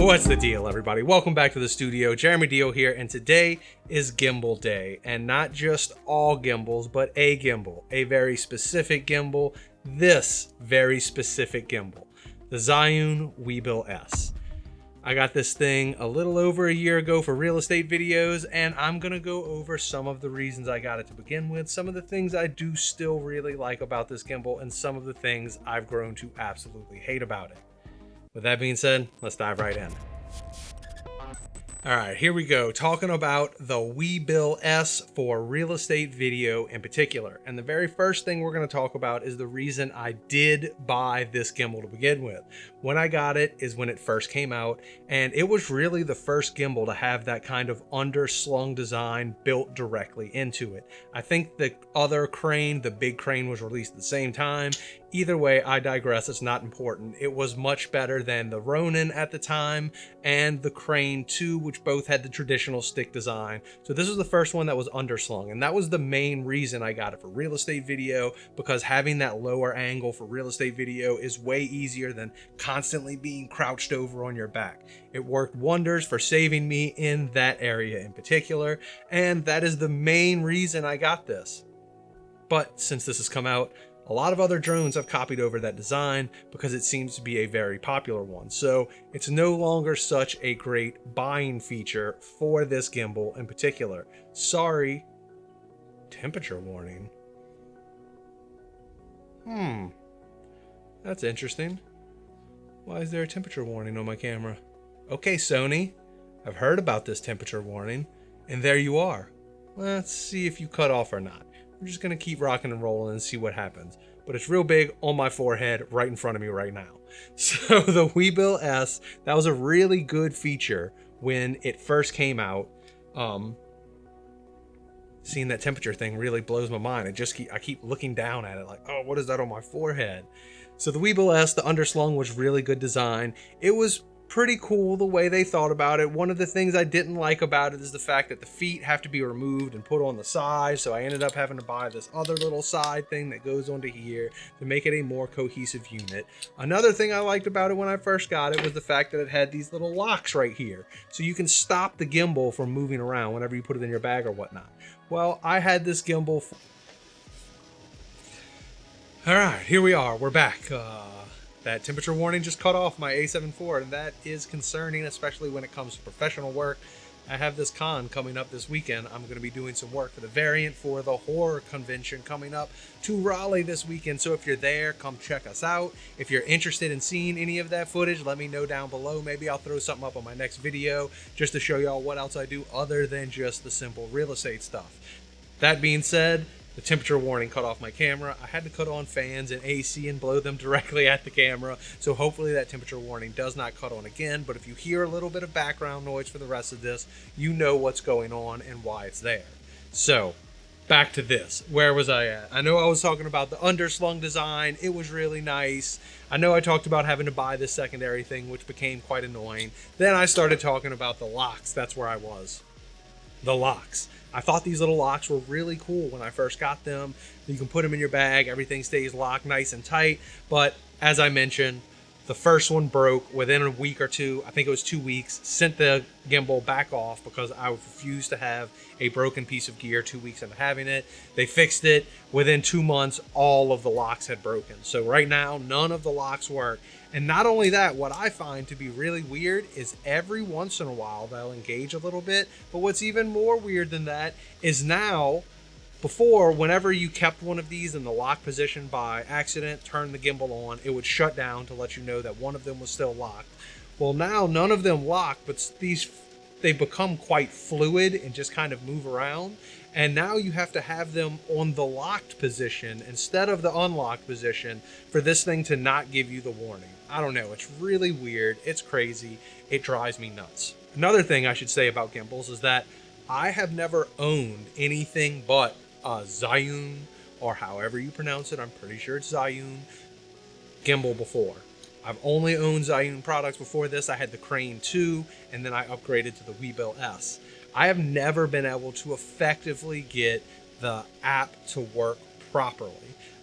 What's the deal, everybody? Welcome back to the studio. Jeremy Dio here, and today is gimbal day. And not just all gimbals, but a gimbal. A very specific gimbal. This very specific gimbal. The Zhiyun Weebill S. I got this thing a little over a year ago for real estate videos, and I'm going to go over some of the reasons I got it to begin with, some of the things I do still really like about this gimbal, and some of the things I've grown to absolutely hate about it. With that being said, let's dive right in. All right, here we go, talking about the Weebill S for real estate video in particular. And the very first thing we're going to talk about is the reason I did buy this gimbal to begin with. When I got it is when it first came out, and it was really the first gimbal to have that kind of underslung design built directly into it. I think the other crane, the big crane, was released at the same time. Either way, I digress, it's not important. It was much better than the Ronin at the time and the Crane 2, which both had the traditional stick design. So this was the first one that was underslung, and that was the main reason I got it for real estate video, because having that lower angle for real estate video is way easier than constantly being crouched over on your back. It worked wonders for saving me in that area in particular, and that is the main reason I got this. But since this has come out, a lot of other drones have copied over that design because it seems to be a very popular one. So it's no longer such a great buying feature for this gimbal in particular. Sorry, temperature warning. That's interesting. Why is there a temperature warning on my camera? Okay, Sony, I've heard about this temperature warning, and there you are. Let's see if you cut off or not. I'm just going to keep rocking and rolling and see what happens. But it's real big on my forehead right in front of me right now. So the Weebill S, that was a really good feature when it first came out. Seeing that temperature thing really blows my mind. I keep looking down at it like, oh, what is that on my forehead? So the Weebill S, the underslung, was really good design. It was pretty cool the way they thought about it. One of the things I didn't like about it is the fact that the feet have to be removed and put on the side, so I ended up having to buy this other little side thing that goes onto here to make it a more cohesive unit. Another thing I liked about it when I first got it was the fact that it had these little locks right here, so you can stop the gimbal from moving around whenever you put it in your bag or whatnot. Well, I had this gimbal. All right, here we are, we're back. That temperature warning just cut off my A7 IV, and that is concerning, especially when it comes to professional work. I have this con coming up this weekend. I'm going to be doing some work for the variant for the horror convention coming up to Raleigh this weekend. So if you're there, come check us out. If you're interested in seeing any of that footage, let me know down below. Maybe I'll throw something up on my next video just to show y'all what else I do other than just the simple real estate stuff. That being said, the temperature warning cut off my camera. I had to cut on fans and AC and blow them directly at the camera. So hopefully that temperature warning does not cut on again. But if you hear a little bit of background noise for the rest of this, you know what's going on and why it's there. So back to this. Where was I at? I know I was talking about the underslung design. It was really nice. I know I talked about having to buy this secondary thing, which became quite annoying. Then I started talking about the locks. That's where I was. The locks. I thought these little locks were really cool when I first got them. You can put them in your bag, everything stays locked nice and tight. But as I mentioned, the first one broke within a week or two. I think it was 2 weeks. Sent the gimbal back off because I refused to have a broken piece of gear 2 weeks into having it. They fixed it. Within 2 months, all of the locks had broken. So right now, none of the locks work. And not only that, what I find to be really weird is every once in a while they'll engage a little bit. But what's even more weird than that is now, before, whenever you kept one of these in the lock position by accident, turn the gimbal on, it would shut down to let you know that one of them was still locked. Well, now none of them lock, but they become quite fluid and just kind of move around. And now you have to have them on the locked position instead of the unlocked position for this thing to not give you the warning. I don't know. It's really weird. It's crazy. It drives me nuts. Another thing I should say about gimbals is that I have never owned anything but a Zhiyun, or however you pronounce it, I'm pretty sure it's Zhiyun, gimbal before. I've only owned Zhiyun products before this. I had the Crane 2, and then I upgraded to the Weebill S. I have never been able to effectively get the app to work properly.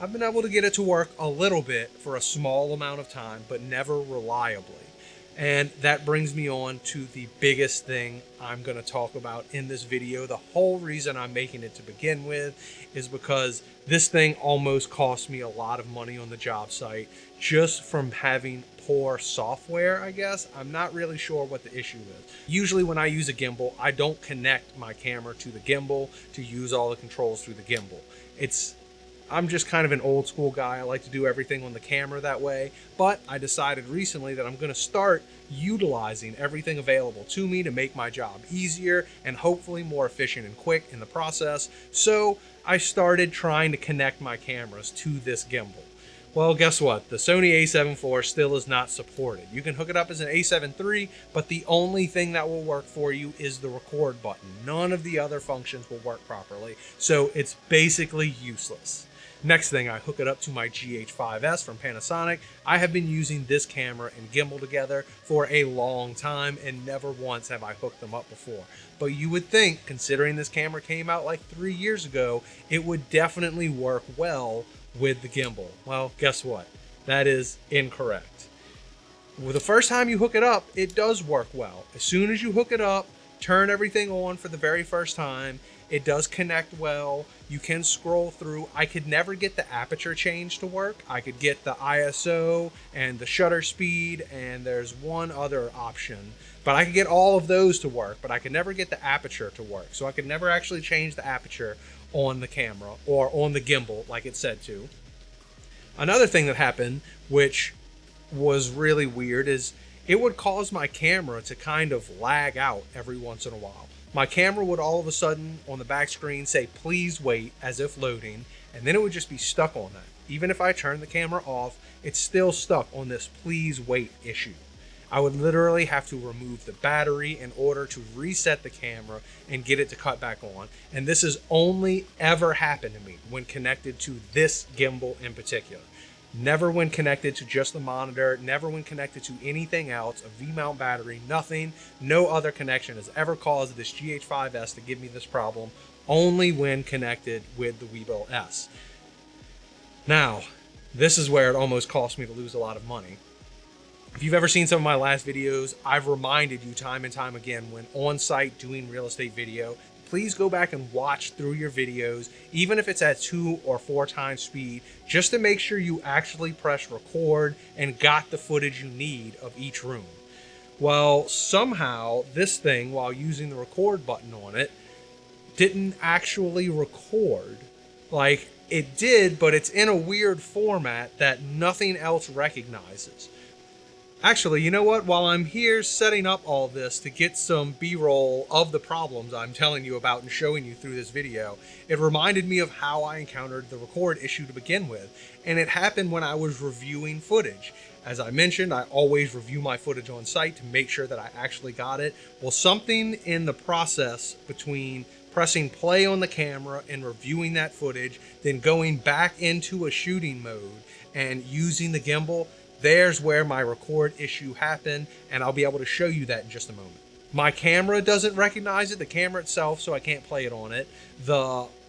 I've been able to get it to work a little bit for a small amount of time, but never reliably. And that brings me on to the biggest thing I'm going to talk about in this video. The whole reason I'm making it to begin with is because this thing almost cost me a lot of money on the job site just from having poor software, I guess. I'm not really sure what the issue is. Usually when I use a gimbal, I don't connect my camera to the gimbal to use all the controls through the gimbal. I'm just kind of an old school guy. I like to do everything on the camera that way, but I decided recently that I'm going to start utilizing everything available to me to make my job easier and hopefully more efficient and quick in the process. So I started trying to connect my cameras to this gimbal. Well, guess what? The Sony a7 IV still is not supported. You can hook it up as an a7 III, but the only thing that will work for you is the record button. None of the other functions will work properly, so it's basically useless. Next thing, I hook it up to my GH5s from Panasonic. I have been using this camera and gimbal together for a long time, and never once have I hooked them up before. But you would think, considering this camera came out like 3 years ago, it would definitely work well with the gimbal. Well, guess what? That is incorrect. Well, the first time you hook it up, it does work well. As soon as you hook it up, turn everything on for the very first time, it does connect well. You can scroll through. I could never get the aperture change to work. I could get the ISO and the shutter speed, and there's one other option, but I could get all of those to work, but I could never get the aperture to work. So I could never actually change the aperture on the camera or on the gimbal like it said to. Another thing that happened, which was really weird, is it would cause my camera to kind of lag out every once in a while. My camera would all of a sudden on the back screen say, "Please wait," as if loading, and then it would just be stuck on that. Even if I turn the camera off, it's still stuck on this "please wait" issue. I would literally have to remove the battery in order to reset the camera and get it to cut back on. And this has only ever happened to me when connected to this gimbal in particular. Never when connected to just the monitor, never when connected to anything else, a V-mount battery, nothing. No other connection has ever caused this GH5s to give me this problem, only when connected with the Weebill S. Now, this is where it almost cost me to lose a lot of money. If you've ever seen some of my last videos, I've reminded you time and time again when on site doing real estate video, please go back and watch through your videos, even if it's at 2 or 4 times speed, just to make sure you actually press record and got the footage you need of each room. Well, somehow this thing, while using the record button on it, didn't actually record. Like, it did, but it's in a weird format that nothing else recognizes. Actually, you know what? While I'm here setting up all this to get some B-roll of the problems I'm telling you about and showing you through this video, it reminded me of how I encountered the record issue to begin with. And it happened when I was reviewing footage. As I mentioned, I always review my footage on site to make sure that I actually got it. Well, something in the process between pressing play on the camera and reviewing that footage, then going back into a shooting mode and using the gimbal, there's where my record issue happened, and I'll be able to show you that in just a moment. My camera doesn't recognize it, the camera itself, so I can't play it on it.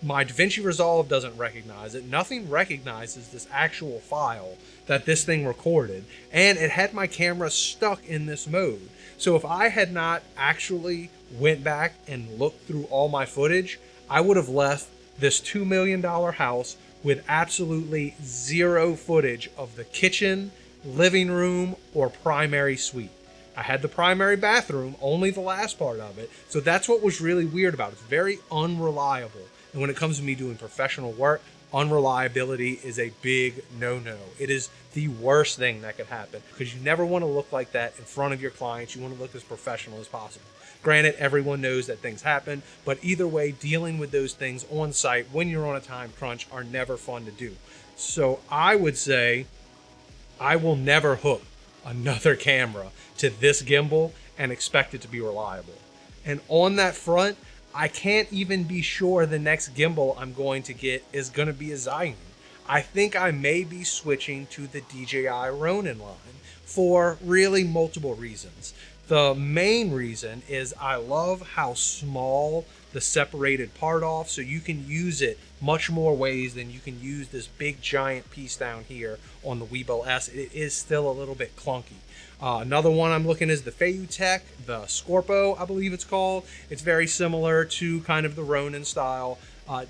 My DaVinci Resolve doesn't recognize it. Nothing recognizes this actual file that this thing recorded, and it had my camera stuck in this mode. So if I had not actually went back and looked through all my footage, I would have left this $2 million house with absolutely zero footage of the kitchen, living room, or primary suite. I had the primary bathroom, only the last part of it. So that's what was really weird about it. It's very unreliable. And when it comes to me doing professional work, unreliability is a big no-no. It is the worst thing that could happen because you never want to look like that in front of your clients. You want to look as professional as possible. Granted, everyone knows that things happen, but either way, dealing with those things on site when you're on a time crunch are never fun to do. So I would say I will never hook another camera to this gimbal and expect it to be reliable. And on that front, I can't even be sure the next gimbal I'm going to get is going to be a Zhiyun. I think I may be switching to the DJI Ronin line for really multiple reasons. The main reason is I love how small the separated part off, so you can use it much more ways than you can use this big giant piece down here on the Weebill S. It is still a little bit clunky. Another one I'm looking is the Feiyutech, the Scorpo, I believe it's called. It's very similar to kind of the Ronin style.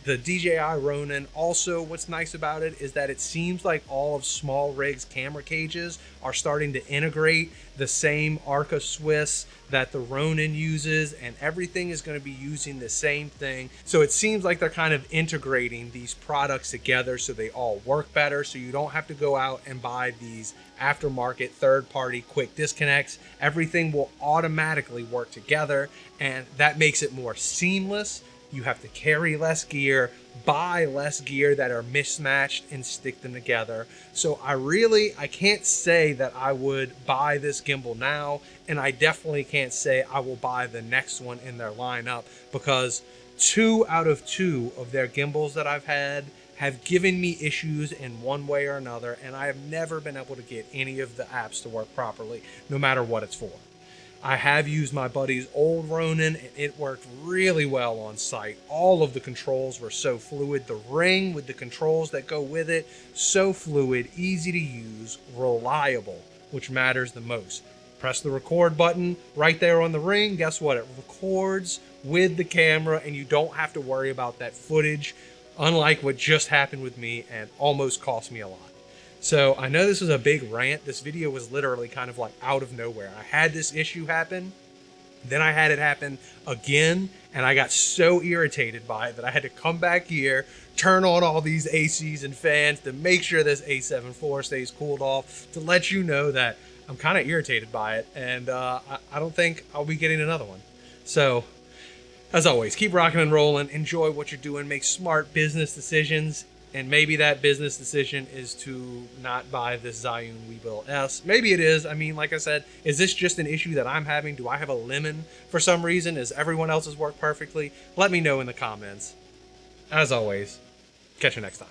The DJI Ronin, also what's nice about it is that it seems like all of Small Rig's camera cages are starting to integrate the same Arca Swiss that the Ronin uses, and everything is going to be using the same thing. So it seems like they're kind of integrating these products together so they all work better, so you don't have to go out and buy these aftermarket third-party quick disconnects. Everything will automatically work together, and that makes it more seamless. You have to carry less gear, buy less gear that are mismatched, and stick them together. So I can't say that I would buy this gimbal now, and I definitely can't say I will buy the next one in their lineup, because 2 out of 2 of their gimbals that I've had have given me issues in one way or another, and I have never been able to get any of the apps to work properly, no matter what it's for. I have used my buddy's old Ronin, and it worked really well on site. All of the controls were so fluid. The ring with the controls that go with it, so fluid, easy to use, reliable, which matters the most. Press the record button right there on the ring. Guess what? It records with the camera, and you don't have to worry about that footage, unlike what just happened with me and almost cost me a lot. So I know this was a big rant. This video was literally kind of like out of nowhere. I had this issue happen, then I had it happen again, and I got so irritated by it that I had to come back here, turn on all these ACs and fans to make sure this A7 IV stays cooled off, to let you know that I'm kind of irritated by it, and I don't think I'll be getting another one. So, as always, keep rocking and rolling, enjoy what you're doing, make smart business decisions. And maybe that business decision is to not buy this Zhiyun Weebill S. Maybe it is. I mean, like I said, is this just an issue that I'm having? Do I have a lemon for some reason? Is everyone else's work perfectly? Let me know in the comments. As always, catch you next time.